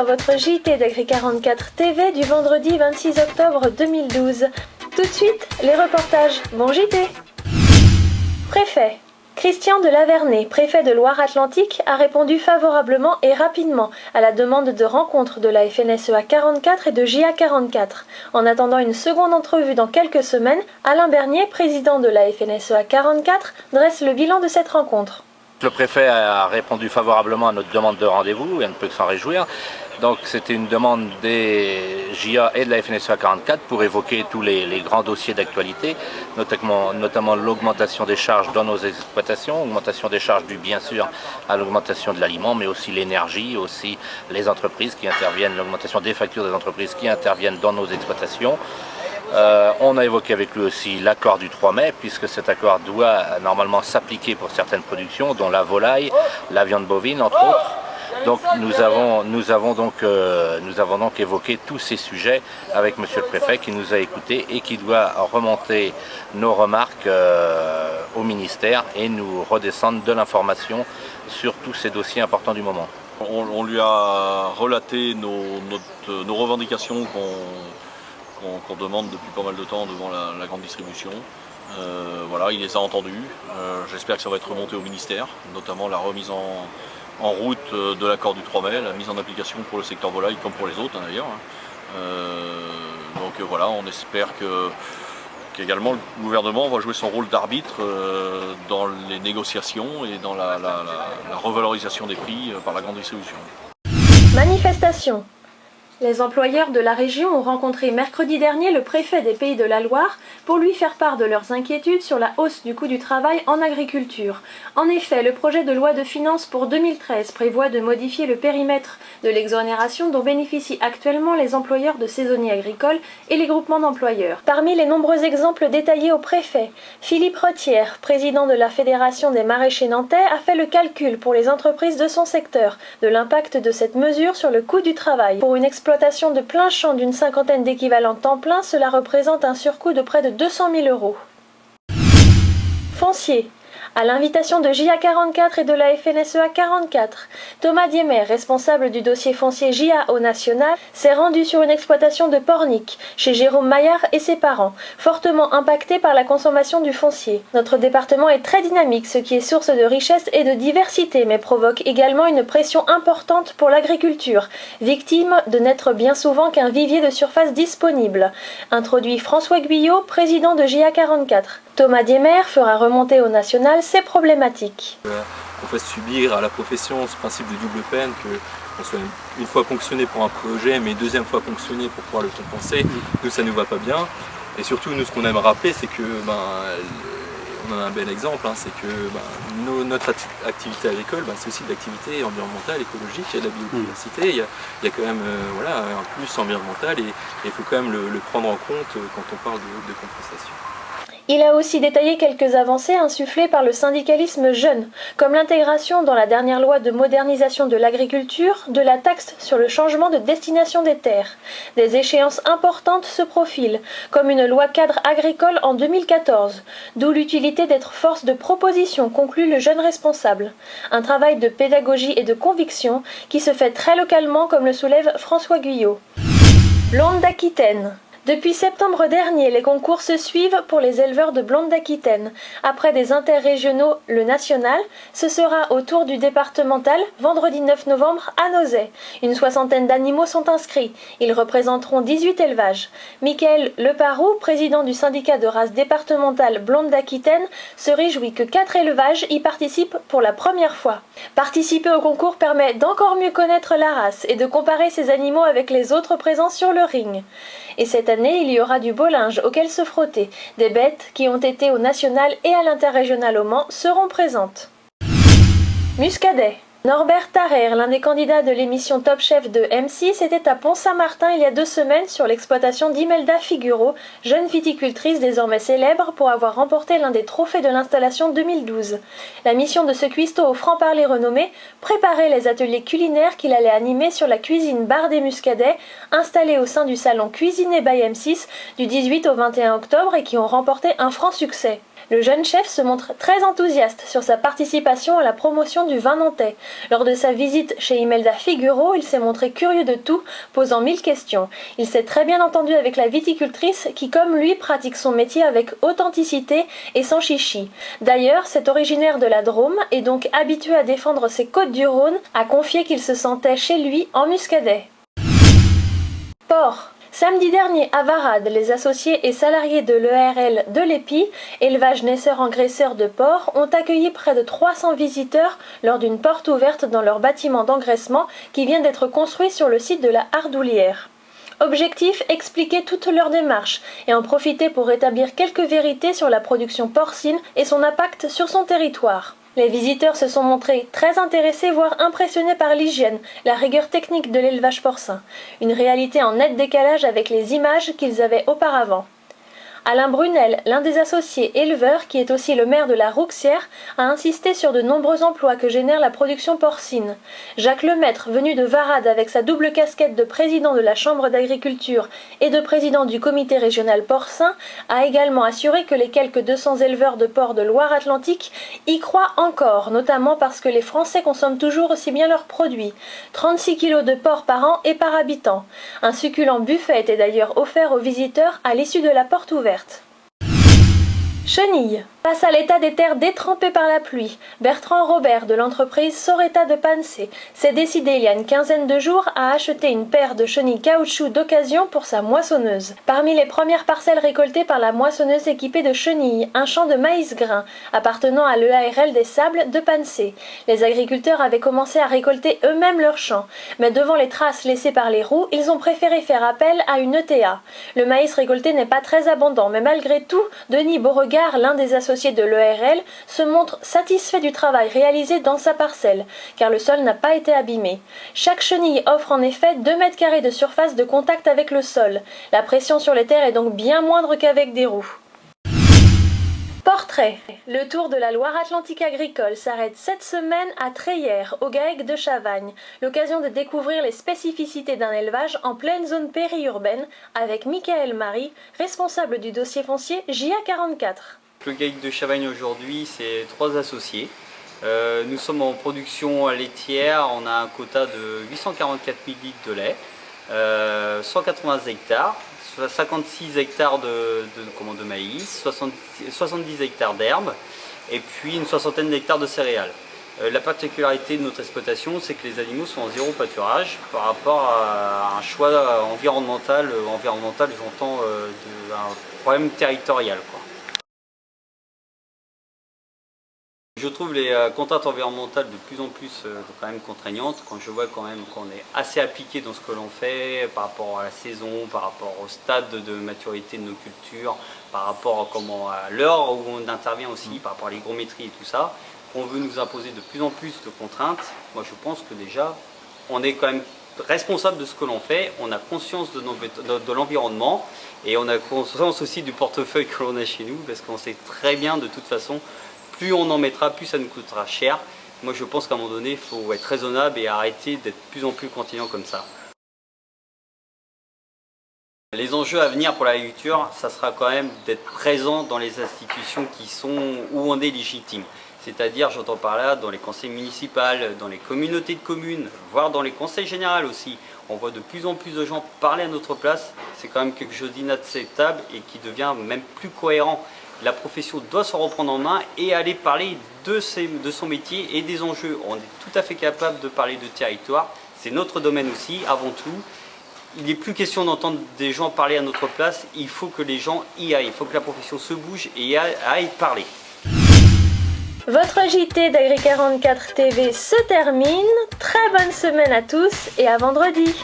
dans votre JT d'Agri44 TV du vendredi 26 octobre 2012. Tout de suite, les reportages. Bon JT. Préfet. Christian de Lavernée, préfet de Loire-Atlantique, a répondu favorablement et rapidement à la demande de rencontre de la FNSEA 44 et de JA 44. En attendant une seconde entrevue dans quelques semaines, Alain Bernier, président de la FNSEA 44, dresse le bilan de cette rencontre. Le préfet a répondu favorablement à notre demande de rendez-vous et on ne peut que s'en réjouir. Donc c'était une demande des JA et de la FNSEA 44 pour évoquer tous les grands dossiers d'actualité, notamment l'augmentation des charges dans nos exploitations, augmentation des charges dues bien sûr à l'augmentation de l'aliment, mais aussi l'énergie, aussi les entreprises qui interviennent, l'augmentation des factures des entreprises qui interviennent dans nos exploitations. On a évoqué avec lui aussi l'accord du 3 mai, puisque cet accord doit normalement s'appliquer pour certaines productions, dont la volaille, la viande bovine entre autres. Donc nous avons donc évoqué tous ces sujets avec monsieur le préfet qui nous a écoutés et qui doit remonter nos remarques au ministère et nous redescendre de l'information sur tous ces dossiers importants du moment. On lui a relaté nos revendications qu'on demande depuis pas mal de temps devant la grande distribution. Voilà, il les a entendus. J'espère que ça va être remonté au ministère, notamment la remise en route de l'accord du 3 mai, la mise en application pour le secteur volaille comme pour les autres d'ailleurs. Donc voilà, on espère qu'également le gouvernement va jouer son rôle d'arbitre dans les négociations et dans la revalorisation des prix par la grande distribution. Manifestation. Les employeurs de la région ont rencontré mercredi dernier le préfet des Pays de la Loire pour lui faire part de leurs inquiétudes sur la hausse du coût du travail en agriculture. En effet, le projet de loi de finances pour 2013 prévoit de modifier le périmètre de l'exonération dont bénéficient actuellement les employeurs de saisonniers agricoles et les groupements d'employeurs. Parmi les nombreux exemples détaillés au préfet, Philippe Retière, président de la Fédération des maraîchers nantais, a fait le calcul pour les entreprises de son secteur de l'impact de cette mesure sur le coût du travail. Pour une exploitation de plein champ d'une cinquantaine d'équivalents temps plein, cela représente un surcoût de près de 200 000 €. Foncier. À l'invitation de JA 44 et de la FNSEA 44, Thomas Diemer, responsable du dossier foncier JA au national, s'est rendu sur une exploitation de Pornic, chez Jérôme Maillard et ses parents, fortement impacté par la consommation du foncier. Notre département est très dynamique, ce qui est source de richesse et de diversité, mais provoque également une pression importante pour l'agriculture, victime de n'être bien souvent qu'un vivier de surface disponible. Introduit François Guyot, président de JA 44. Thomas Diemer fera remonter au national ces problématiques. Qu'on fasse subir à la profession ce principe de double peine, qu'on soit une fois ponctionné pour un projet, mais deuxième fois ponctionné pour pouvoir le compenser, nous ça ne nous va pas bien. Et surtout, nous ce qu'on aime rappeler, c'est que, on en a un bel exemple, c'est que notre activité agricole, c'est aussi de l'activité environnementale, écologique, il y a de la biodiversité, il y a quand même un plus environnemental et il faut quand même le prendre en compte quand on parle de compensation. Il a aussi détaillé quelques avancées insufflées par le syndicalisme jeune, comme l'intégration dans la dernière loi de modernisation de l'agriculture de la taxe sur le changement de destination des terres. Des échéances importantes se profilent, comme une loi cadre agricole en 2014, d'où l'utilité d'être force de proposition, conclut le jeune responsable. Un travail de pédagogie et de conviction qui se fait très localement, comme le soulève François Guyot. Blonde d'Aquitaine. Depuis septembre dernier, les concours se suivent pour les éleveurs de blondes d'Aquitaine. Après des interrégionaux, le national, ce sera au tour du départemental, vendredi 9 novembre, à Nozay. Une soixantaine d'animaux sont inscrits. Ils représenteront 18 élevages. Michael Leparoux, président du syndicat de race départementale blonde d'Aquitaine, se réjouit que 4 élevages y participent pour la première fois. Participer au concours permet d'encore mieux connaître la race et de comparer ces animaux avec les autres présents sur le ring. Et cette année, il y aura du beau linge auquel se frotter. Des bêtes qui ont été au national et à l'interrégional au Mans seront présentes. Muscadet. Norbert Tarrer, l'un des candidats de l'émission Top Chef de M6, était à Pont-Saint-Martin il y a 2 semaines sur l'exploitation d'Imelda Figuro, jeune viticultrice désormais célèbre pour avoir remporté l'un des trophées de l'installation 2012. La mission de ce cuistot au franc-parler renommé, préparer les ateliers culinaires qu'il allait animer sur la cuisine bar des Muscadets, installée au sein du salon Cuisiner by M6 du 18 au 21 octobre et qui ont remporté un franc succès. Le jeune chef se montre très enthousiaste sur sa participation à la promotion du vin nantais. Lors de sa visite chez Imelda Figuro, il s'est montré curieux de tout, posant 1000 questions. Il s'est très bien entendu avec la viticultrice qui, comme lui, pratique son métier avec authenticité et sans chichi. D'ailleurs, cet originaire de la Drôme et donc habitué à défendre ses Côtes-du-Rhône, a confié qu'il se sentait chez lui en Muscadet. Porc. Samedi dernier, à Varade, les associés et salariés de l'ERL de l'Épi, élevage naisseur-engraisseur de porcs, ont accueilli près de 300 visiteurs lors d'une porte ouverte dans leur bâtiment d'engraissement qui vient d'être construit sur le site de la Hardoulière. Objectif, expliquer toute leur démarche et en profiter pour établir quelques vérités sur la production porcine et son impact sur son territoire. Les visiteurs se sont montrés très intéressés, voire impressionnés par l'hygiène, la rigueur technique de l'élevage porcin, une réalité en net décalage avec les images qu'ils avaient auparavant. Alain Brunel, l'un des associés éleveurs qui est aussi le maire de la Rouxière, a insisté sur de nombreux emplois que génère la production porcine. Jacques Lemaître, venu de Varade avec sa double casquette de président de la Chambre d'agriculture et de président du comité régional porcin, a également assuré que les quelques 200 éleveurs de porcs de Loire-Atlantique y croient encore, notamment parce que les Français consomment toujours aussi bien leurs produits. 36 kilos de porc par an et par habitant. Un succulent buffet était d'ailleurs offert aux visiteurs à l'issue de la porte ouverte. Chenilles. Face à l'état des terres détrempées par la pluie, Bertrand Robert de l'entreprise Soreta de Pansé s'est décidé il y a une quinzaine de jours à acheter une paire de chenilles caoutchouc d'occasion pour sa moissonneuse. Parmi les premières parcelles récoltées par la moissonneuse équipée de chenilles, un champ de maïs grain appartenant à l'EARL des Sables de Pansé. Les agriculteurs avaient commencé à récolter eux-mêmes leurs champs, mais devant les traces laissées par les roues, ils ont préféré faire appel à une ETA. Le maïs récolté n'est pas très abondant, mais malgré tout, Denis Beauregard, l'un des associés de l'ERL, se montre satisfait du travail réalisé dans sa parcelle, car le sol n'a pas été abîmé. Chaque chenille offre en effet 2 mètres carrés de surface de contact avec le sol. La pression sur les terres est donc bien moindre qu'avec des roues. Portrait. Le tour de la Loire-Atlantique agricole s'arrête cette semaine à Treillères, au GAEC de Chavagne. L'occasion de découvrir les spécificités d'un élevage en pleine zone périurbaine avec Michael Marie, responsable du dossier foncier JA44. Le GAEC de Chavagne aujourd'hui, c'est 3 associés. Nous sommes en production laitière, on a un quota de 844 000 litres de lait, 180 hectares, 56 hectares de maïs, 70 hectares d'herbes et puis une soixantaine d'hectares de céréales. La particularité de notre exploitation, c'est que les animaux sont en zéro pâturage par rapport à un choix environnemental, j'entends un problème territorial, quoi. Je trouve les contraintes environnementales de plus en plus quand même contraignantes, quand je vois quand même qu'on est assez appliqué dans ce que l'on fait par rapport à la saison, par rapport au stade de maturité de nos cultures, par rapport à l'heure où on intervient aussi, par rapport à l'hygrométrie et tout ça. On veut nous imposer de plus en plus de contraintes. Moi je pense que déjà on est quand même responsable de ce que l'on fait, on a conscience de l'environnement et on a conscience aussi du portefeuille que l'on a chez nous, parce qu'on sait très bien de toute façon, plus on en mettra, plus ça nous coûtera cher. Moi je pense qu'à un moment donné, il faut être raisonnable et arrêter d'être de plus en plus continent comme ça. Les enjeux à venir pour l'agriculture, ça sera quand même d'être présent dans les institutions où on est légitime. C'est-à-dire, j'entends par là, dans les conseils municipaux, dans les communautés de communes, voire dans les conseils généraux aussi. On voit de plus en plus de gens parler à notre place. C'est quand même quelque chose d'inacceptable et qui devient même plus cohérent. La profession doit se reprendre en main et aller parler de son métier et des enjeux. On est tout à fait capable de parler de territoire. C'est notre domaine aussi, avant tout. Il n'est plus question d'entendre des gens parler à notre place. Il faut que les gens y aillent. Il faut que la profession se bouge et aille parler. Votre JT d'Agri44 TV se termine. Très bonne semaine à tous et à vendredi.